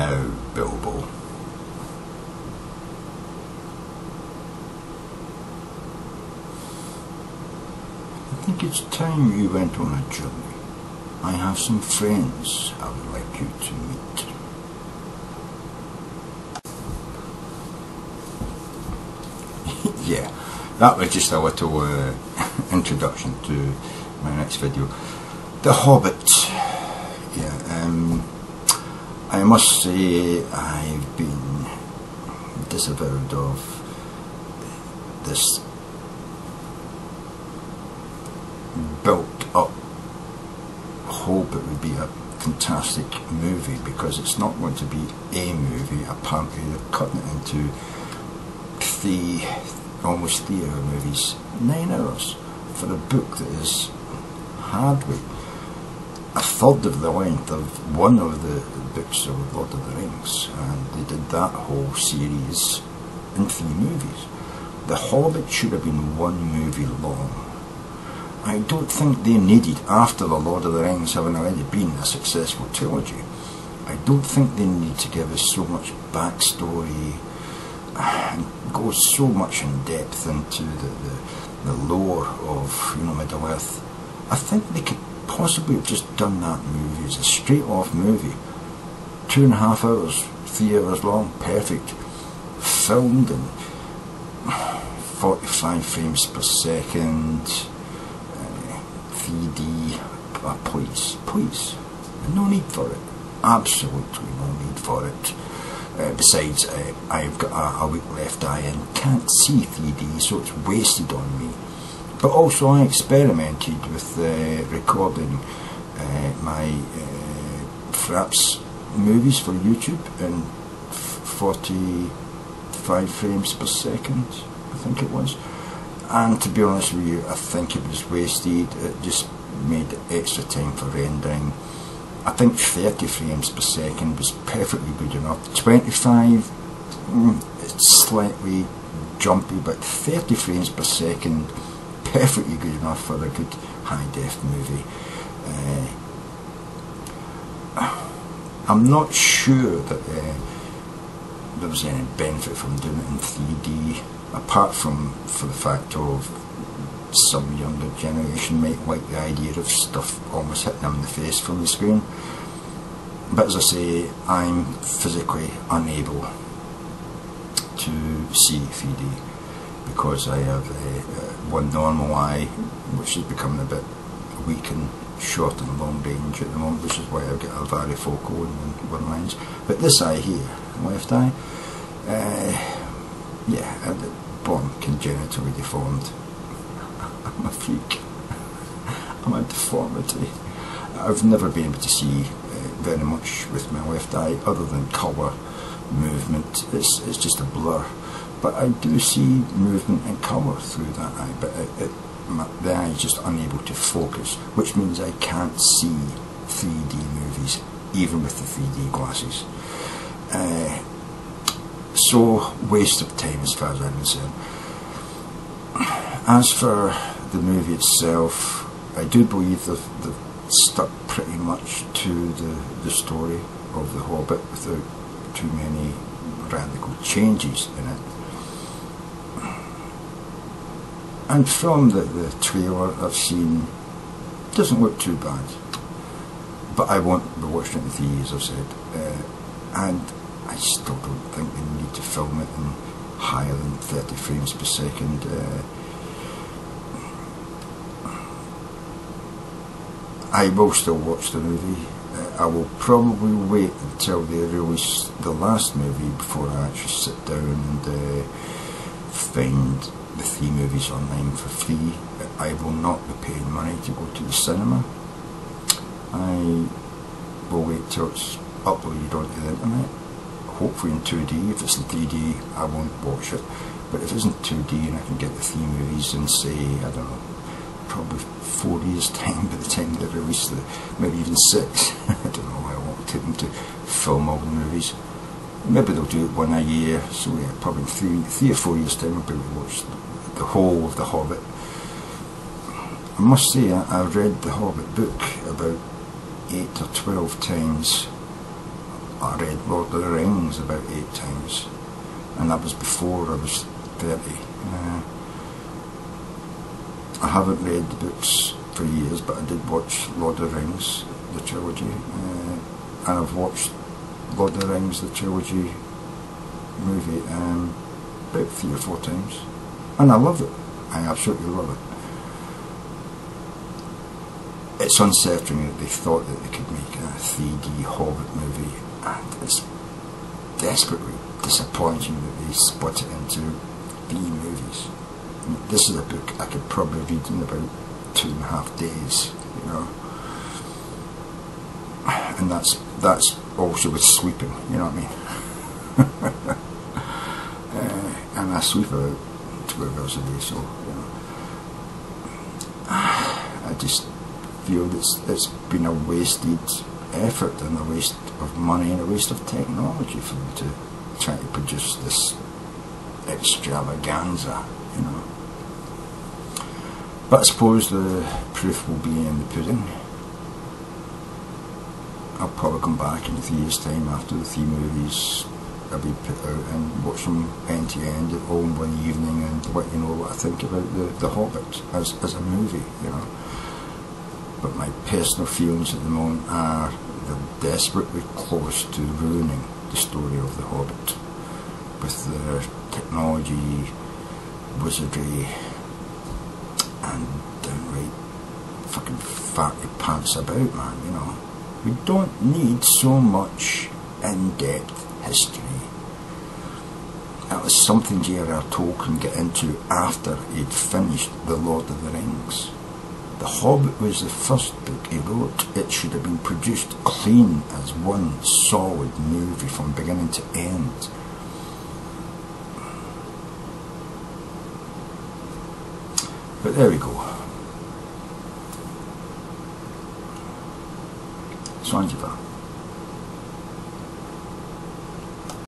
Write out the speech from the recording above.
Now, Bilbo. I think it's time you went on a journey. I have some friends I would like you to meet. Yeah, that was just a little introduction to my next video. The Hobbit. Yeah, I must say I've been disavowed of this built up hope it would be a fantastic movie, because it's not going to be a movie. Apparently they're cutting it into almost 3 hour movies, 9 hours, for a book that is hardly a third of the length of one of the books of Lord of the Rings, and they did that whole series in 3 movies. The Hobbit should have been 1 movie long. I don't think they needed, after the Lord of the Rings having already been a successful trilogy, I don't think they need to give us so much backstory and go so much in depth into the lore of, you know, Middle Earth. I think they could possibly have just done that movie as a straight off movie, 2.5 hours, 3 hours long, perfect, filmed in 45 frames per second, 3D. Please, no need for it, absolutely no need for it. Besides, I've got a weak left eye and can't see 3D, so it's wasted on me. But also I experimented with recording my Fraps movies for YouTube in 45 frames per second, I think it was. And to be honest with you, I think it was wasted. It just made extra time for rendering. I think 30 frames per second was perfectly good enough. 25, it's slightly jumpy, but 30 frames per second, perfectly good enough for a good high-def movie. I'm not sure that there was any benefit from doing it in 3D, apart from for the fact of some younger generation might like the idea of stuff almost hitting them in the face from the screen. But as I say, I'm physically unable to see 3D because I have one normal eye, which is becoming a bit weak and short and long range at the moment, which is why I've got a varifocal and one lens. But this eye here, left eye, yeah, born congenitally deformed. I'm a freak. I'm a deformity. I've never been able to see very much with my left eye other than colour movement. It's just a blur. But I do see movement and colour through that eye, but the eye is just unable to focus, which means I can't see 3D movies, even with the 3D glasses. So, waste of time as far as I'm concerned. As for the movie itself, I do believe they've stuck pretty much to the story of The Hobbit without too many radical changes in it. And from the trailer I've seen, it doesn't look too bad. But I won't be watching it in 3 years, I've said. And I still don't think they need to film it in higher than 30 frames per second. I will still watch the movie. I will probably wait until they release the last movie before I actually sit down and find the 3 movies online for free. I will not be paying money to go to the cinema. I will wait till it's uploaded onto the internet, hopefully in 2D. If it's in 3D, I won't watch it. But if it's in 2D and I can get the 3 movies in, say, I don't know, probably 4 years time by the time they release maybe even 6. I don't know how long it will take them to film all the movies. Maybe they'll do it 1 a year, so yeah, probably in 3 or 4 years time I'll be able to watch the whole of The Hobbit. I must say I've read the Hobbit book about 8 or 12 times I read Lord of the Rings about 8 times, and that was before I was 30. I haven't read the books for years, but I did watch Lord of the Rings, the trilogy, and I've watched Lord of the Rings, the trilogy movie, about 3 or 4 times, and I love it. I absolutely love it. It's unsettling that they thought that they could make a 3D Hobbit movie, and it's desperately disappointing that they split it into 3 movies. I mean, this is a book I could probably read in about 2.5 days, you know. And that's also with sleeping, you know what I mean? And I sleep about 12 hours a day, so, you know. I just feel it's been a wasted effort and a waste of money and a waste of technology for them to try to produce this extravaganza, you know. But I suppose the proof will be in the pudding. I'll probably come back in 3 years' time after the 3 movies have been put out and watch them end to end all in one evening and let you know what I think about the Hobbit as a movie, you know. But my personal feelings at the moment are they're desperately close to ruining the story of the Hobbit with their technology, wizardry, and downright fucking farty pants about, man, you know. We don't need so much in-depth history. That was something J.R.R. Tolkien got into after he'd finished The Lord of the Rings. The Hobbit was the first book he wrote. It should have been produced clean as one solid movie from beginning to end. But there we go. Sanjiva.